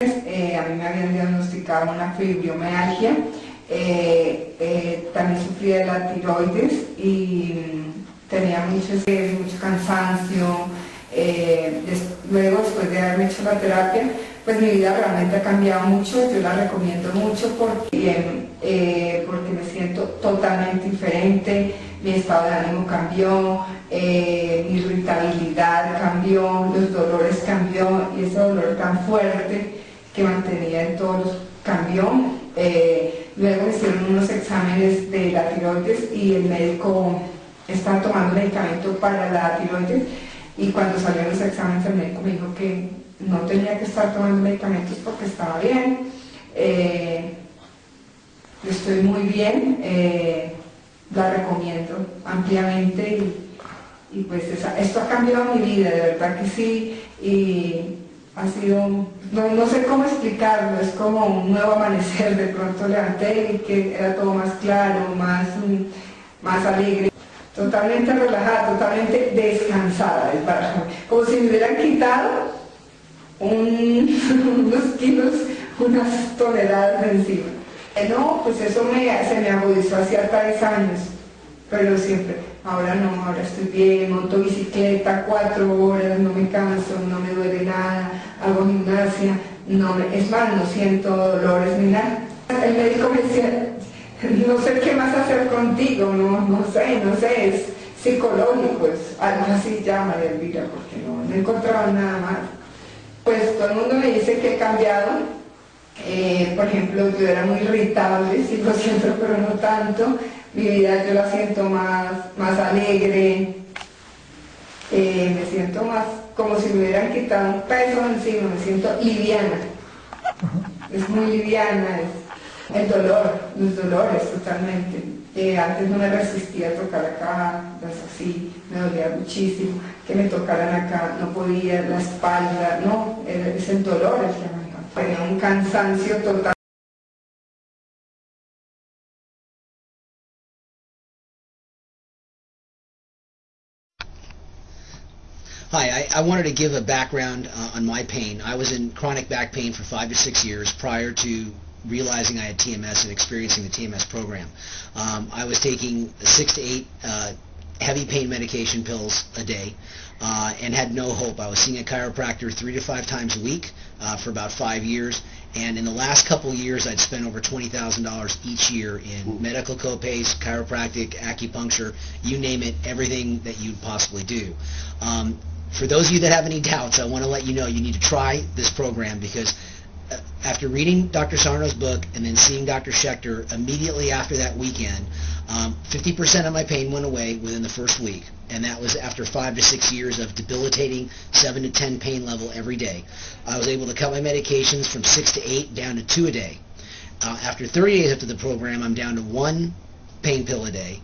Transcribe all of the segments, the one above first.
A mí me habían diagnosticado una fibromialgia, también sufría de la tiroides y tenía mucho cansancio. Luego, después de haberme hecho la terapia, pues mi vida realmente ha cambiado mucho. Yo la recomiendo mucho porque me siento totalmente diferente, mi estado de ánimo cambió, mi irritabilidad cambió, los dolores cambió, y ese dolor tan fuerte que mantenía en todos cambió. Luego me hicieron unos exámenes de la tiroides y el médico estaba tomando medicamento para la tiroides, y cuando salieron los exámenes el médico me dijo que no tenía que estar tomando medicamentos porque estaba bien. Estoy muy bien, la recomiendo ampliamente y pues esto ha cambiado mi vida, de verdad que sí, y ha sido, no sé cómo explicarlo, es como un nuevo amanecer. De pronto levanté y que era todo más claro, más alegre, totalmente relajada, totalmente descansada, como si me hubieran quitado unos kilos, unas toneladas de encima. No, pues eso se me agudizó hacia 3 años, pero siempre, ahora no, ahora estoy bien, monto bicicleta 4 horas, no me canso, no me duele nada, hago gimnasia, es más, no siento dolores ni nada. El médico me decía, no sé qué más hacer contigo, no sé, es psicológico, es algo así ya, María Elvira, porque no he encontrado nada más. Pues todo el mundo me dice que he cambiado. Por ejemplo, yo era muy irritable, sí lo siento, pero no tanto. Mi vida yo la siento más alegre, me siento más como si me hubieran quitado un peso encima, me siento liviana. Es muy liviana, los dolores totalmente. Antes no me resistía a tocar acá, así, me dolía muchísimo, que me tocaran acá, no podía, la espalda, no, es el dolor el que me tenía un cansancio total. Hi, I wanted to give a background on my pain. I was in chronic back pain for 5 to 6 years prior to realizing I had TMS and experiencing the TMS program. I was taking 6 to 8 heavy pain medication pills a day and had no hope. I was seeing a chiropractor 3 to 5 times a week for about 5 years, and in the last couple of years I'd spent over $20,000 each year in medical copays, chiropractic, acupuncture, you name it, everything that you'd possibly do. For those of you that have any doubts, I want to let you know you need to try this program, because after reading Dr. Sarno's book and then seeing Dr. Schechter immediately after that weekend, 50% of my pain went away within the first week, and that was after 5 to 6 years of debilitating 7 to 10 pain level every day. I was able to cut my medications from 6 to 8 down to 2 a day. After 30 days after the program, I'm down to 1 pain pill a day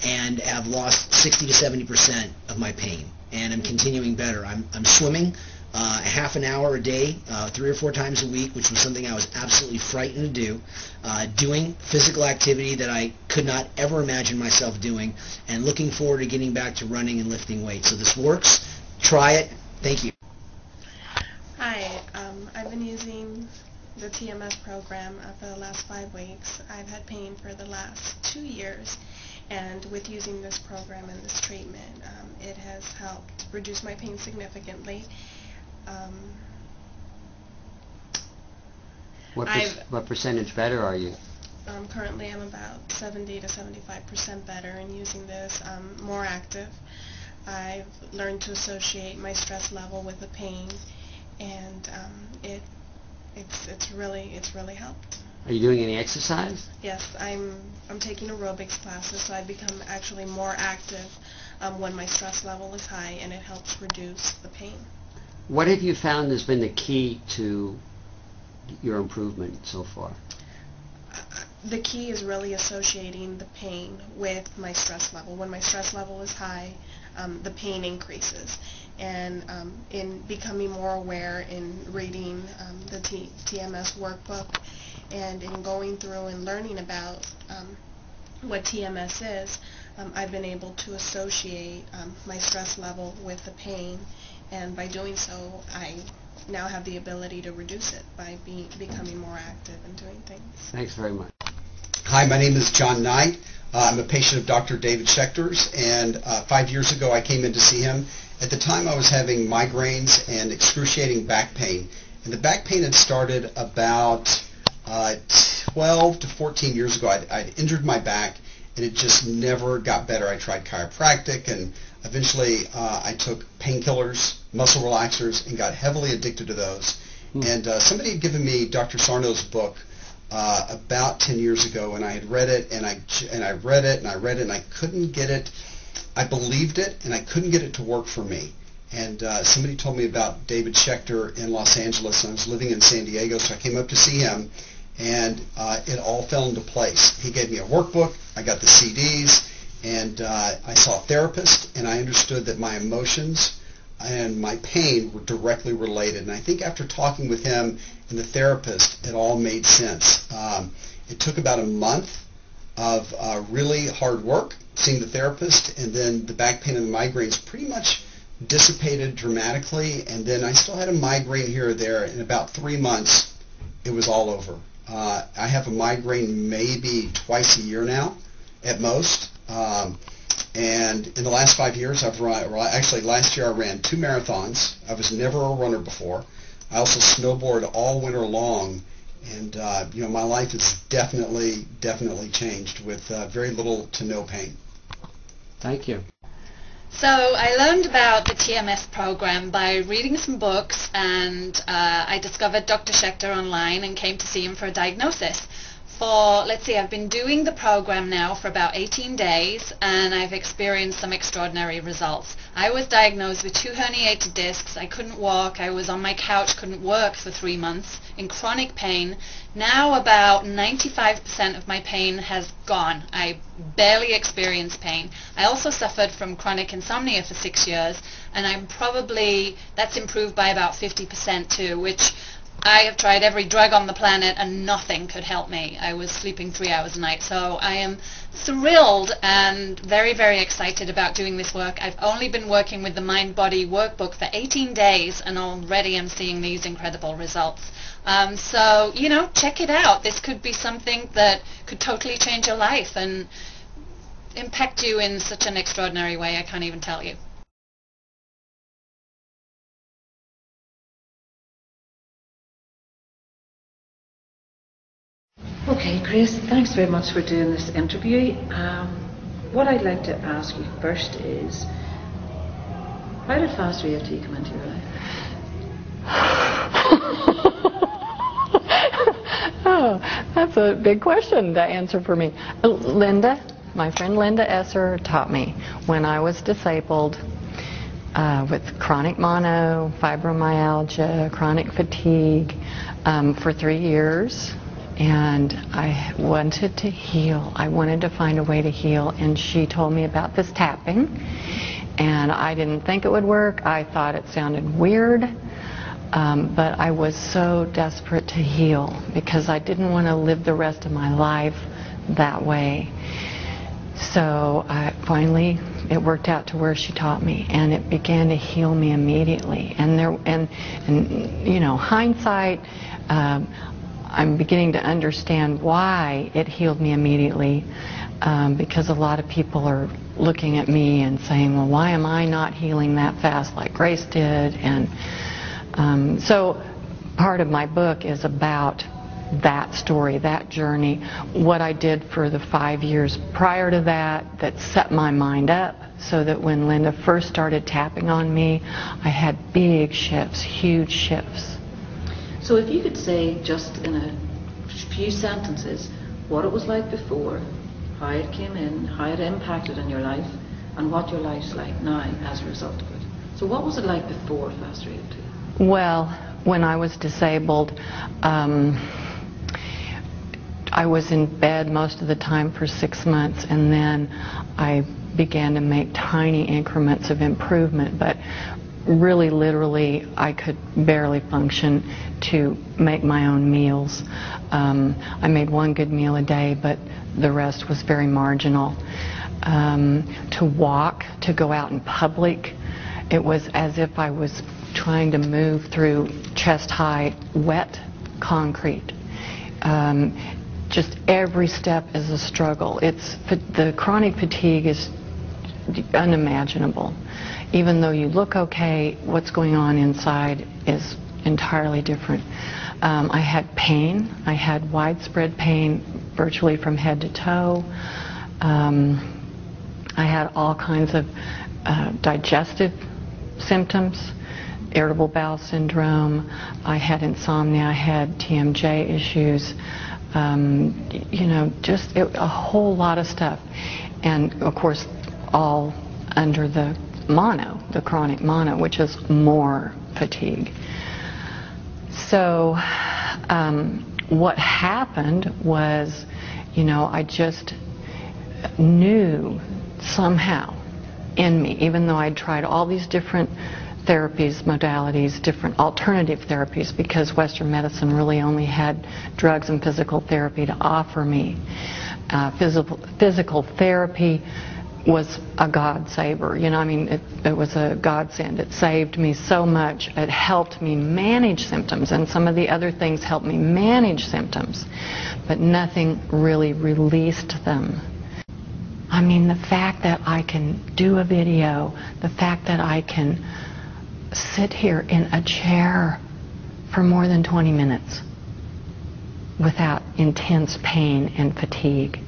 and have lost 60 to 70% of my pain, and I'm continuing better. I'm swimming half an hour a day, 3 or 4 times a week, which was something I was absolutely frightened to do, doing physical activity that I could not ever imagine myself doing, and looking forward to getting back to running and lifting weights. So this works. Try it. Thank you. Hi, I've been using the TMS program for the last 5 weeks. I've had pain for the last 2 years, and with using this program and this treatment, it has helped reduce my pain significantly. What percentage better are you? Currently I'm about 70 to 75% better in using this. I'm more active. I've learned to associate my stress level with the pain, and it's really helped. Are you doing any exercise? Yes, I'm taking aerobics classes, so I become actually more active when my stress level is high, and it helps reduce the pain. What have you found has been the key to your improvement so far? The key is really associating the pain with my stress level. When my stress level is high, the pain increases. And in becoming more aware, in reading the TMS workbook, and in going through and learning about what TMS is, I've been able to associate my stress level with the pain, and by doing so, now have the ability to reduce it by becoming more active and doing things. Thanks very much. Hi, my name is John Knight. I'm a patient of Dr. David Schechter's, and 5 years ago I came in to see him. At the time I was having migraines and excruciating back pain, and the back pain had started about 12 to 14 years ago. I'd injured my back, and it just never got better. I tried chiropractic, and eventually I took painkillers, muscle relaxers, and got heavily addicted to those. And somebody had given me Dr. Sarno's book about 10 years ago, and I had read it, and I read it, and I read it, and I couldn't get it. I believed it, and I couldn't get it to work for me. And somebody told me about David Schechter in Los Angeles, and I was living in San Diego, so I came up to see him, and it all fell into place. He gave me a workbook, I got the CDs, and I saw a therapist, and I understood that my emotions and my pain were directly related. And I think after talking with him and the therapist, it all made sense. It took about a month of really hard work, seeing the therapist, and then the back pain and the migraines pretty much dissipated dramatically, and then I still had a migraine here or there. In about 3 months, it was all over. I have a migraine maybe twice a year now, at most. And in the last 5 years, I've run, well, actually last year I ran 2 marathons. I was never a runner before. I also snowboard all winter long, and my life has definitely changed with very little to no pain. Thank you. So I learned about the TMS program by reading some books, and I discovered Dr. Schechter online and came to see him for a diagnosis. I've been doing the program now for about 18 days, and I've experienced some extraordinary results. I was diagnosed with 2 herniated discs. I couldn't walk. I was on my couch, couldn't work for 3 months, in chronic pain. Now about 95% of my pain has gone. I barely experience pain. I also suffered from chronic insomnia for 6 years, and that's improved by about 50% too, which I have tried every drug on the planet and nothing could help me. I was sleeping 3 hours a night. So I am thrilled and very, very excited about doing this work. I've only been working with the Mind Body Workbook for 18 days, and already I'm seeing these incredible results. Check it out. This could be something that could totally change your life and impact you in such an extraordinary way, I can't even tell you. Okay, Grace, thanks very much for doing this interview. What I'd like to ask you first is, how did Fast Realty come into your life? Oh, that's a big question to answer for me. Linda, my friend Linda Esser, taught me when I was disabled with chronic mono, fibromyalgia, chronic fatigue for 3 years. And I wanted to heal. I wanted to find a way to heal, and she told me about this tapping, and I didn't think it would work. I thought it sounded weird, but I was so desperate to heal because I didn't want to live the rest of my life that way. So it worked out to where she taught me, and it began to heal me immediately. And hindsight, I'm beginning to understand why it healed me immediately, because a lot of people are looking at me and saying, well, why am I not healing that fast like Grace did? And so part of my book is about that story, that journey, what I did for the 5 years prior to that set my mind up so that when Linda first started tapping on me, I had big shifts, huge shifts. So if you could say just in a few sentences what it was like before, how it came in, how it impacted on your life, and what your life's like now as a result of it. So what was it like before Fast Realty? Well, when I was disabled, I was in bed most of the time for 6 months, and then I began to make tiny increments of improvement, but really literally I could barely function to make my own meals. I made 1 good meal a day, but the rest was very marginal. To walk, to go out in public, it was as if I was trying to move through chest-high wet concrete. Just every step is a struggle. The chronic fatigue is unimaginable. Even though you look okay, what's going on inside is entirely different. I had pain. I had widespread pain virtually from head to toe. I had all kinds of digestive symptoms, irritable bowel syndrome. I had insomnia. I had TMJ issues. Just a whole lot of stuff. And of course, all under the chronic mono, which is more fatigue. So what happened was, I just knew somehow in me, even though I'd tried all these different therapies, modalities, different alternative therapies, because Western medicine really only had drugs and physical therapy to offer me. Physical therapy was a God-saver. It was a godsend. It saved me so much. It helped me manage symptoms, and some of the other things helped me manage symptoms, but nothing really released them. The fact that I can do a video, the fact that I can sit here in a chair for more than 20 minutes without intense pain and fatigue.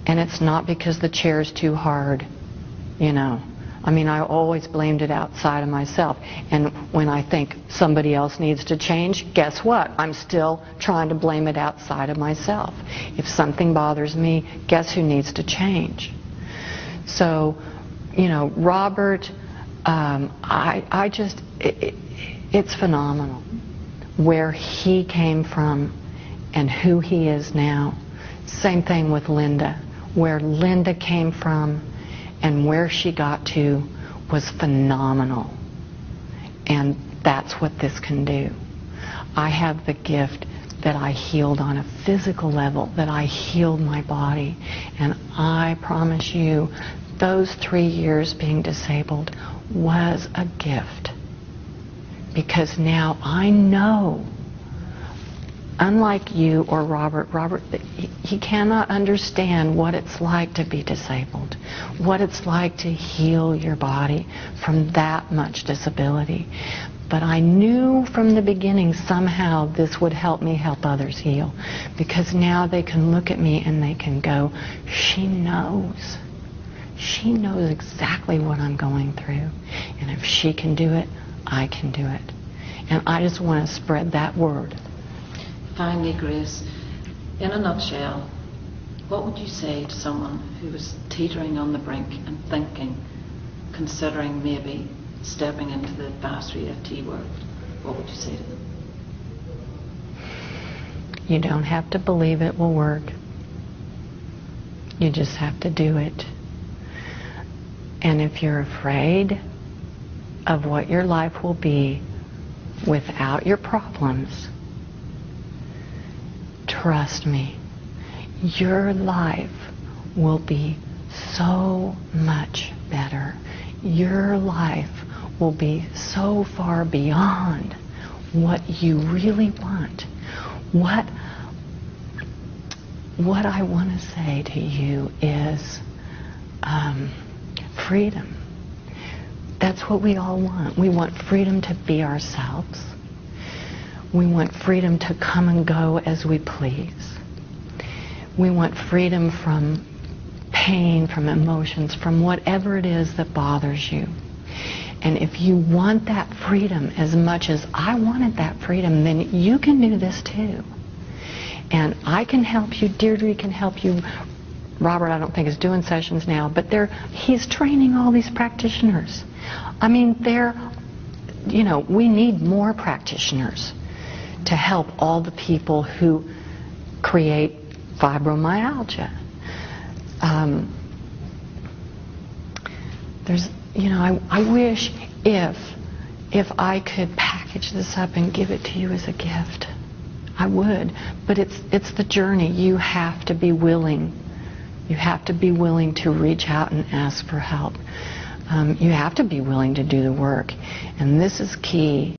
And it's not because the chair's too hard, I always blamed it outside of myself. And when I think somebody else needs to change, guess what? I'm still trying to blame it outside of myself. If something bothers me, guess who needs to change? So, Robert, it's phenomenal where he came from and who he is now. Same thing with Linda. Where Linda came from and where she got to was phenomenal. And that's what this can do. I have the gift that I healed on a physical level, that I healed my body. And I promise you, those 3 years being disabled was a gift. Because now I know, unlike you or Robert, he cannot understand what it's like to be disabled, what it's like to heal your body from that much disability. But I knew from the beginning somehow this would help me help others heal, because now they can look at me and they can go, she knows. She knows exactly what I'm going through. And if she can do it, I can do it. And I just want to spread that word. Finally, Grace, in a nutshell, what would you say to someone who was teetering on the brink and thinking, considering maybe stepping into the vast EFT world? What would you say to them? You don't have to believe it will work. You just have to do it. And if you're afraid of what your life will be without your problems, trust me, your life will be so much better. Your life will be so far beyond what you really want. What I want to say to you is freedom. That's what we all want. We want freedom to be ourselves. We want freedom to come and go as we please. We want freedom from pain, from emotions, from whatever it is that bothers you. And if you want that freedom as much as I wanted that freedom, then you can do this too. And I can help you, Deirdre can help you. Robert, I don't think, is doing sessions now, but he's training all these practitioners. We need more practitioners to help all the people who create fibromyalgia. I wish if I could package this up and give it to you as a gift, I would. But it's the journey. You have to be willing. You have to be willing to reach out and ask for help. You have to be willing to do the work, and this is key.